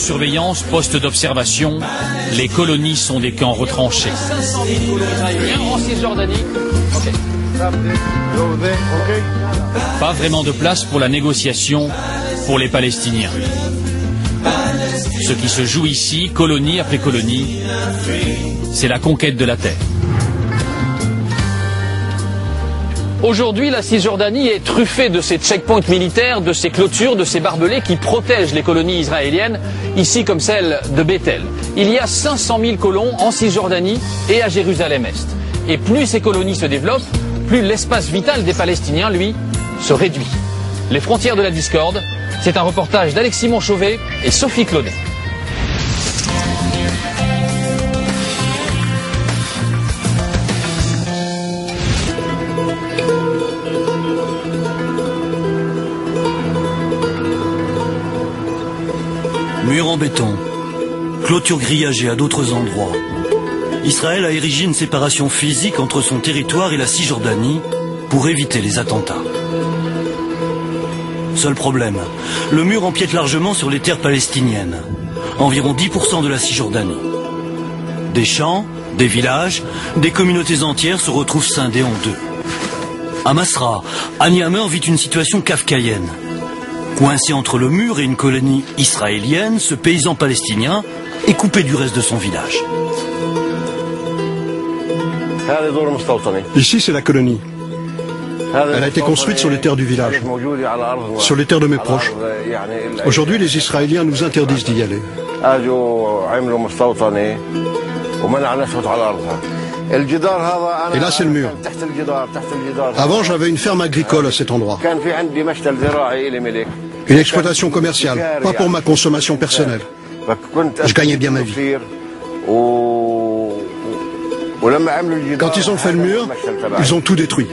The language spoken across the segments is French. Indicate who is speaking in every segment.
Speaker 1: Surveillance, poste d'observation, les colonies sont des camps retranchés. 500 000 colons israéliens en Cisjordanie. Pas vraiment de place pour la négociation pour les Palestiniens. Ce qui se joue ici, colonie après colonie, c'est la conquête de la terre. Aujourd'hui, la Cisjordanie est truffée de ces checkpoints militaires, de ces clôtures, de ces barbelés qui protègent les colonies israéliennes, ici comme celle de Bethel. Il y a 500 000 colons en Cisjordanie et à Jérusalem-Est. Et plus ces colonies se développent, plus l'espace vital des Palestiniens, lui, se réduit. Les frontières de la discorde, c'est un reportage d'Alexis Monchauvet et Sophie Claudet.
Speaker 2: Mur en béton, clôture grillagée à d'autres endroits. Israël a érigé une séparation physique entre son territoire et la Cisjordanie pour éviter les attentats. Seul problème, le mur empiète largement sur les terres palestiniennes, environ 10% de la Cisjordanie. Des champs, des villages, des communautés entières se retrouvent scindées en deux. À Masra, Hani Hammer vit une situation kafkaïenne. Coincé entre le mur et une colonie israélienne, ce paysan palestinien est coupé du reste de son village.
Speaker 3: Ici, c'est la colonie. Elle a été construite sur les terres du village, sur les terres de mes proches. Aujourd'hui, les Israéliens nous interdisent d'y aller. Et là, c'est le mur. Avant, j'avais une ferme agricole à cet endroit. Une exploitation commerciale, pas pour ma consommation personnelle. Je gagnais bien ma vie. Quand ils ont fait le mur, ils ont tout détruit.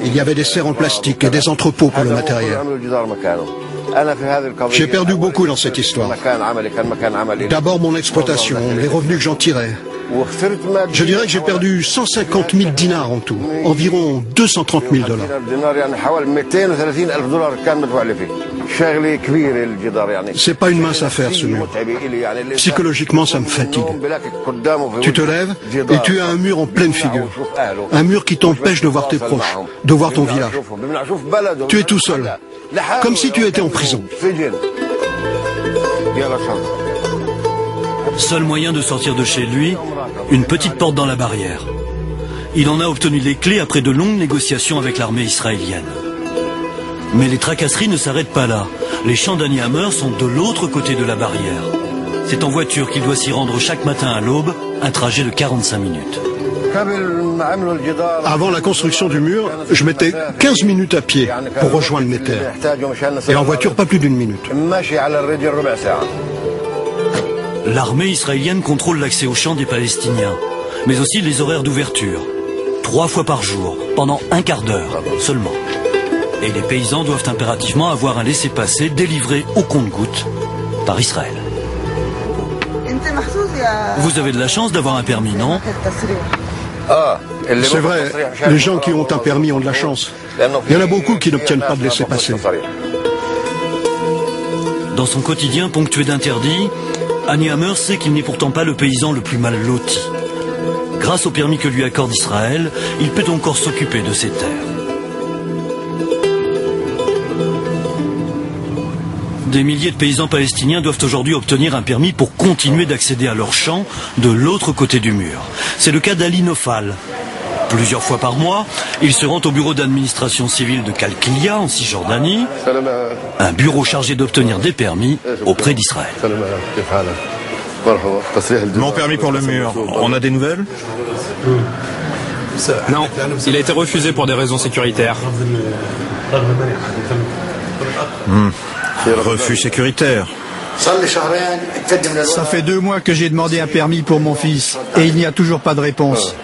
Speaker 3: Il y avait des serres en plastique et des entrepôts pour le matériel. J'ai perdu beaucoup dans cette histoire. D'abord mon exploitation, les revenus que j'en tirais. Je dirais que j'ai perdu 150 000 dinars en tout, environ 230 000 $. C'est pas une mince affaire ce mur. Psychologiquement ça me fatigue. Tu te lèves et tu as un mur en pleine figure. Un mur qui t'empêche de voir tes proches, de voir ton village. Tu es tout seul, comme si tu étais en prison.
Speaker 2: Seul moyen de sortir de chez lui, une petite porte dans la barrière. Il en a obtenu les clés après de longues négociations avec l'armée israélienne. Mais les tracasseries ne s'arrêtent pas là. Les champs d'Hani Hammer sont de l'autre côté de la barrière. C'est en voiture qu'il doit s'y rendre chaque matin à l'aube, un trajet de 45 minutes.
Speaker 3: Avant la construction du mur, je mettais 15 minutes à pied pour rejoindre mes terres. Et en voiture, pas plus d'une minute.
Speaker 2: L'armée israélienne contrôle l'accès aux champs des Palestiniens, mais aussi les horaires d'ouverture. 3 fois par jour, pendant un quart d'heure seulement. Et les paysans doivent impérativement avoir un laissez-passer délivré au compte-gouttes par Israël. Vous avez de la chance d'avoir un permis, non?
Speaker 3: C'est vrai, les gens qui ont un permis ont de la chance. Il y en a beaucoup qui n'obtiennent pas de laissez-passer.
Speaker 2: Dans son quotidien ponctué d'interdits, Hani Hammer sait qu'il n'est pourtant pas le paysan le plus mal loti. Grâce au permis que lui accorde Israël, il peut encore s'occuper de ses terres. Des milliers de paysans palestiniens doivent aujourd'hui obtenir un permis pour continuer d'accéder à leurs champs de l'autre côté du mur. C'est le cas d'Ali Nofal. Plusieurs fois par mois, il se rend au bureau d'administration civile de Kalkilia, en Cisjordanie, un bureau chargé d'obtenir des permis auprès d'Israël.
Speaker 4: Mon permis pour le mur, on a des nouvelles?
Speaker 5: Non, il a été refusé pour des raisons sécuritaires.
Speaker 4: Refus sécuritaire.
Speaker 6: Ça fait 2 mois que j'ai demandé un permis pour mon fils et il n'y a toujours pas de réponse.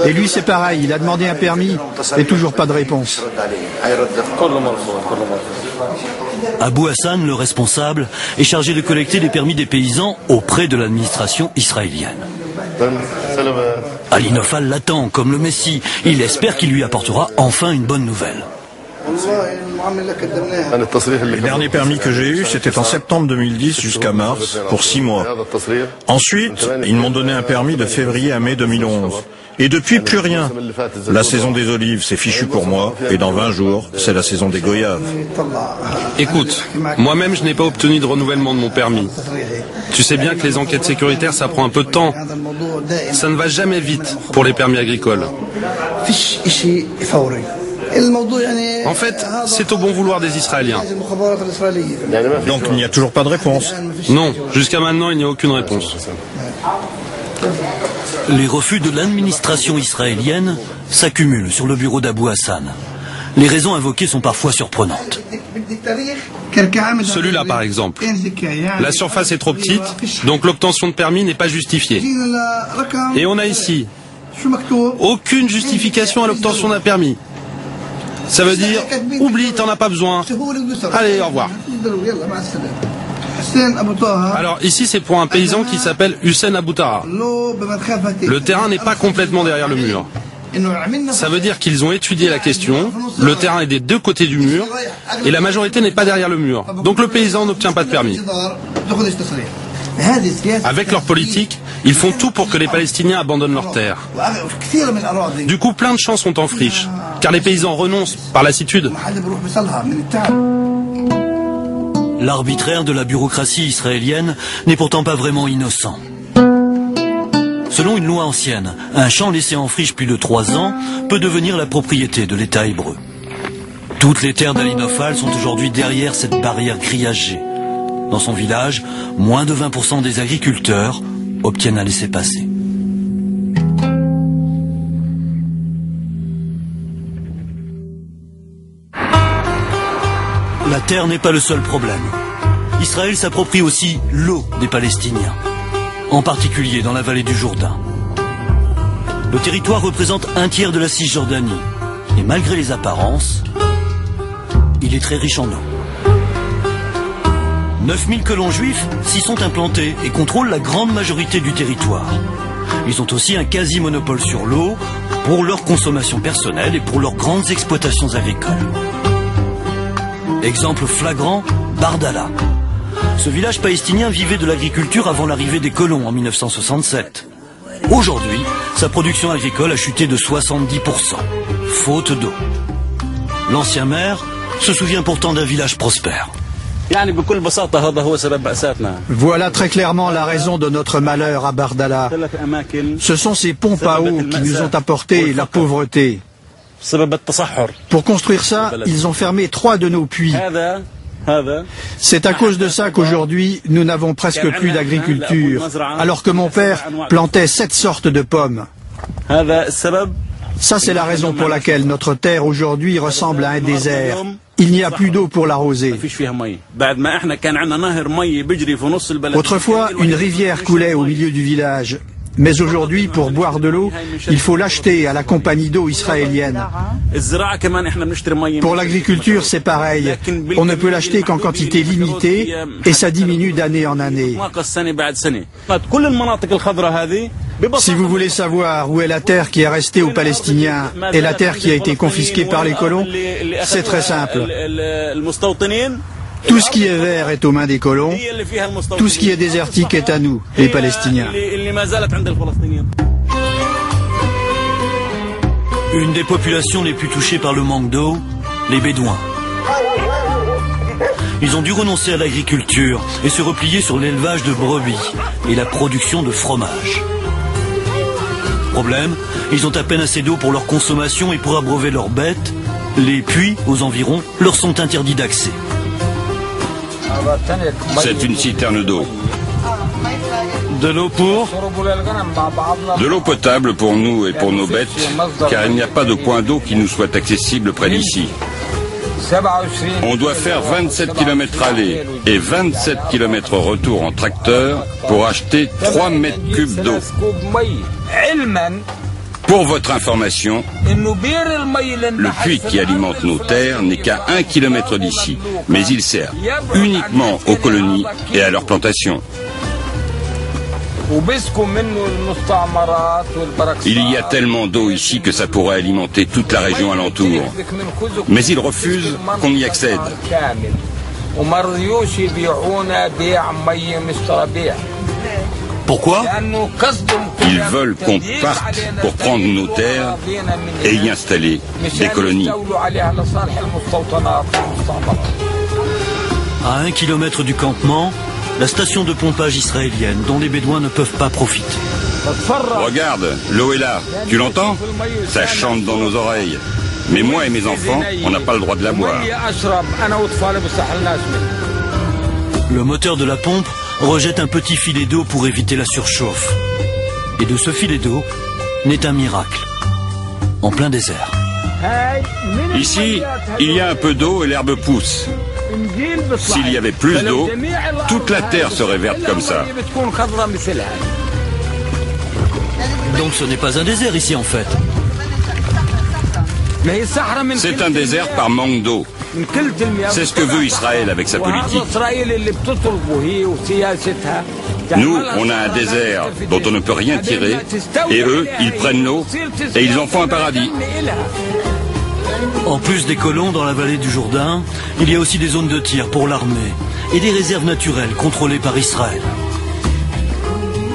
Speaker 6: Et lui c'est pareil, il a demandé un permis et toujours pas de réponse.
Speaker 2: Abou Hassan, le responsable, est chargé de collecter les permis des paysans auprès de l'administration israélienne. Ali Nofal l'attend comme le Messie. Il espère qu'il lui apportera enfin une bonne nouvelle.
Speaker 4: Le dernier permis que j'ai eu, c'était en septembre 2010 jusqu'à mars, pour 6 mois. Ensuite, ils m'ont donné un permis de février à mai 2011. Et depuis, plus rien. La saison des olives, c'est fichu pour moi, et dans 20 jours, c'est la saison des goyaves.
Speaker 5: Écoute, moi-même je n'ai pas obtenu de renouvellement de mon permis. Tu sais bien que les enquêtes sécuritaires, ça prend un peu de temps. Ça ne va jamais vite pour les permis agricoles. En fait, c'est au bon vouloir des Israéliens.
Speaker 4: Donc il n'y a toujours pas de réponse?
Speaker 5: Non, jusqu'à maintenant, il n'y a aucune réponse.
Speaker 2: Les refus de l'administration israélienne s'accumulent sur le bureau d'Abou Hassan. Les raisons invoquées sont parfois surprenantes.
Speaker 5: Celui-là, par exemple. La surface est trop petite, donc l'obtention de permis n'est pas justifiée. Et on a ici aucune justification à l'obtention d'un permis. Ça veut dire, oublie, t'en as pas besoin. Allez, au revoir. Alors ici c'est pour un paysan qui s'appelle Hussein Aboutara. Le terrain n'est pas complètement derrière le mur. Ça veut dire qu'ils ont étudié la question, le terrain est des deux côtés du mur, et la majorité n'est pas derrière le mur. Donc le paysan n'obtient pas de permis. Avec leur politique, ils font tout pour que les Palestiniens abandonnent leurs terres. Du coup, plein de champs sont en friche, car les paysans renoncent par lassitude.
Speaker 2: L'arbitraire de la bureaucratie israélienne n'est pourtant pas vraiment innocent. Selon une loi ancienne, un champ laissé en friche plus de 3 ans peut devenir la propriété de l'État hébreu. Toutes les terres d'Ali Nofal sont aujourd'hui derrière cette barrière grillagée. Dans son village, moins de 20% des agriculteurs obtiennent un laissez-passer. La terre n'est pas le seul problème. Israël s'approprie aussi l'eau des Palestiniens, en particulier dans la vallée du Jourdain. Le territoire représente 1/3 de la Cisjordanie, et malgré les apparences, il est très riche en eau. 9000 colons juifs s'y sont implantés et contrôlent la grande majorité du territoire. Ils ont aussi un quasi-monopole sur l'eau pour leur consommation personnelle et pour leurs grandes exploitations agricoles. Exemple flagrant, Bardala. Ce village palestinien vivait de l'agriculture avant l'arrivée des colons en 1967. Aujourd'hui, sa production agricole a chuté de 70%, faute d'eau. L'ancien maire se souvient pourtant d'un village prospère.
Speaker 6: Voilà très clairement la raison de notre malheur à Bardala. Ce sont ces pompes à eau qui nous ont apporté la pauvreté. Pour construire ça, ils ont fermé 3 de nos puits. C'est à cause de ça qu'aujourd'hui, nous n'avons presque plus d'agriculture, alors que mon père plantait 7 sortes de pommes. Ça, c'est la raison pour laquelle notre terre aujourd'hui ressemble à un désert. Il n'y a plus d'eau pour l'arroser. Autrefois, une rivière coulait au milieu du village. Mais aujourd'hui, pour boire de l'eau, il faut l'acheter à la compagnie d'eau israélienne. Pour l'agriculture, c'est pareil. On ne peut l'acheter qu'en quantité limitée et ça diminue d'année en année. Si vous voulez savoir où est la terre qui est restée aux Palestiniens et la terre qui a été confisquée par les colons, c'est très simple. Tout ce qui est vert est aux mains des colons, tout ce qui est désertique est à nous, les Palestiniens.
Speaker 2: Une des populations les plus touchées par le manque d'eau, les Bédouins. Ils ont dû renoncer à l'agriculture et se replier sur l'élevage de brebis et la production de fromage. Problème, ils ont à peine assez d'eau pour leur consommation et pour abreuver leurs bêtes. Les puits aux environs leur sont interdits d'accès.
Speaker 7: C'est une citerne d'eau.
Speaker 2: De l'eau pour?
Speaker 7: De l'eau potable pour nous et pour nos bêtes, car il n'y a pas de point d'eau qui nous soit accessible près d'ici. On doit faire 27 km aller et 27 km retour en tracteur pour acheter 3 mètres cubes d'eau. Pour votre information, le puits qui alimente nos terres n'est qu'à 1 km d'ici, mais il sert uniquement aux colonies et à leurs plantations. Il y a tellement d'eau ici que ça pourrait alimenter toute la région alentour. Mais ils refusent qu'on y accède.
Speaker 2: Pourquoi?
Speaker 7: Ils veulent qu'on parte pour prendre nos terres et y installer des colonies.
Speaker 2: À 1 kilomètre du campement, la station de pompage israélienne dont les Bédouins ne peuvent pas profiter.
Speaker 7: Regarde, l'eau est là. Tu l'entends? Ça chante dans nos oreilles. Mais moi et mes enfants, on n'a pas le droit de la boire.
Speaker 2: Le moteur de la pompe rejette un petit filet d'eau pour éviter la surchauffe. Et de ce filet d'eau naît un miracle. En plein désert.
Speaker 7: Ici, il y a un peu d'eau et l'herbe pousse. S'il y avait plus d'eau, toute la terre serait verte comme ça.
Speaker 2: Donc ce n'est pas un désert ici en fait.
Speaker 7: C'est un désert par manque d'eau. C'est ce que veut Israël avec sa politique. Nous, on a un désert dont on ne peut rien tirer, et eux, ils prennent l'eau et ils en font un paradis.
Speaker 2: En plus des colons dans la vallée du Jourdain, il y a aussi des zones de tir pour l'armée et des réserves naturelles contrôlées par Israël.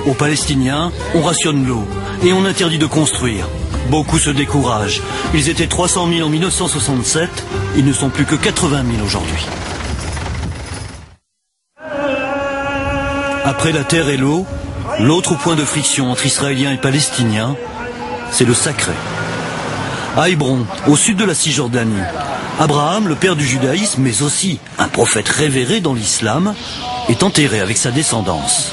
Speaker 2: Aux Palestiniens, on rationne l'eau et on interdit de construire. Beaucoup se découragent. Ils étaient 300 000 en 1967, ils ne sont plus que 80 000 aujourd'hui. Après la terre et l'eau, l'autre point de friction entre Israéliens et Palestiniens, c'est le sacré. À Hébron, au sud de la Cisjordanie, Abraham, le père du judaïsme, mais aussi un prophète révéré dans l'islam, est enterré avec sa descendance.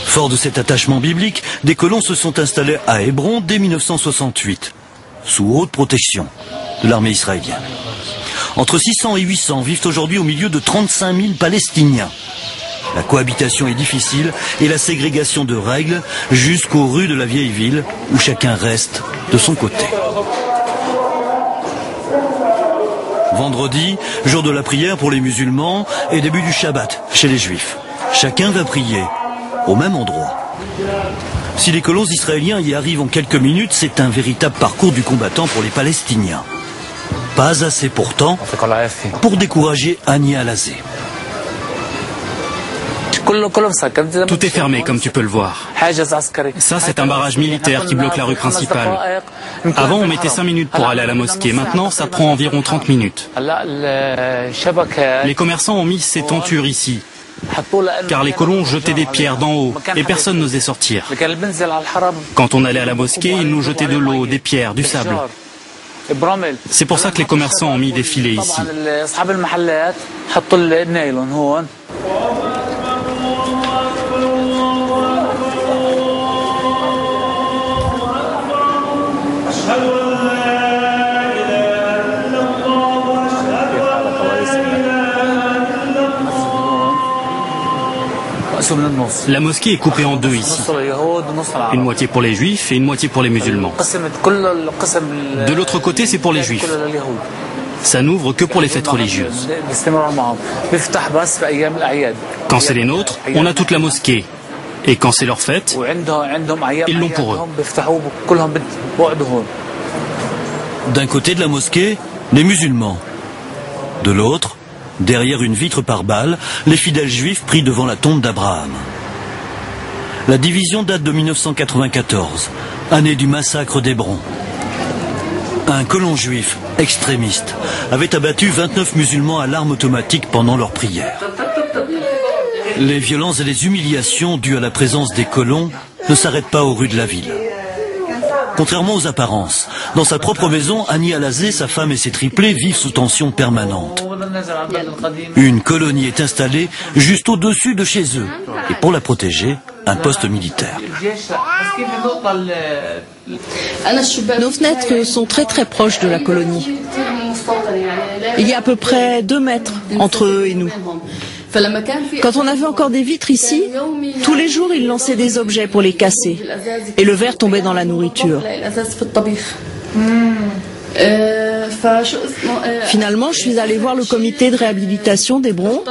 Speaker 2: Fort de cet attachement biblique, des colons se sont installés à Hébron dès 1968, sous haute protection de l'armée israélienne. Entre 600 et 800 vivent aujourd'hui au milieu de 35 000 Palestiniens. La cohabitation est difficile et la ségrégation de règles jusqu'aux rues de la vieille ville où chacun reste de son côté. Vendredi, jour de la prière pour les musulmans et début du Shabbat chez les juifs. Chacun va prier au même endroit. Si les colons israéliens y arrivent en quelques minutes, c'est un véritable parcours du combattant pour les Palestiniens. Pas assez pourtant pour décourager Hani Al-Azé.
Speaker 8: Tout est fermé, comme tu peux le voir. Ça, c'est un barrage militaire qui bloque la rue principale. Avant, on mettait 5 minutes pour aller à la mosquée. Maintenant, ça prend environ 30 minutes. Les commerçants ont mis ces tentures ici, car les colons jetaient des pierres d'en haut et personne n'osait sortir. Quand on allait à la mosquée, ils nous jetaient de l'eau, des pierres, du sable. C'est pour ça que les commerçants ont mis des filets ici. La mosquée est coupée en deux ici. Une moitié pour les juifs et une moitié pour les musulmans. De l'autre côté, c'est pour les juifs. Ça n'ouvre que pour les fêtes religieuses. Quand c'est les nôtres, on a toute la mosquée. Et quand c'est leur fête, ils l'ont pour eux.
Speaker 2: D'un côté de la mosquée, les musulmans. De l'autre, derrière une vitre par balle, les fidèles juifs pris devant la tombe d'Abraham. La division date de 1994, année du massacre d'Hébron. Un colon juif, extrémiste, avait abattu 29 musulmans à l'arme automatique pendant leur prière. Les violences et les humiliations dues à la présence des colons ne s'arrêtent pas aux rues de la ville. Contrairement aux apparences, dans sa propre maison, Hani Al-Azé, sa femme et ses triplés vivent sous tension permanente. Une colonie est installée juste au-dessus de chez eux. Et pour la protéger, un poste militaire.
Speaker 9: Nos fenêtres sont très très proches de la colonie. Il y a à peu près 2 mètres entre eux et nous. Quand on avait encore des vitres ici, tous les jours ils lançaient des objets pour les casser. Et le verre tombait dans la nourriture. Finalement, je suis allée voir le comité de réhabilitation d'Hébron.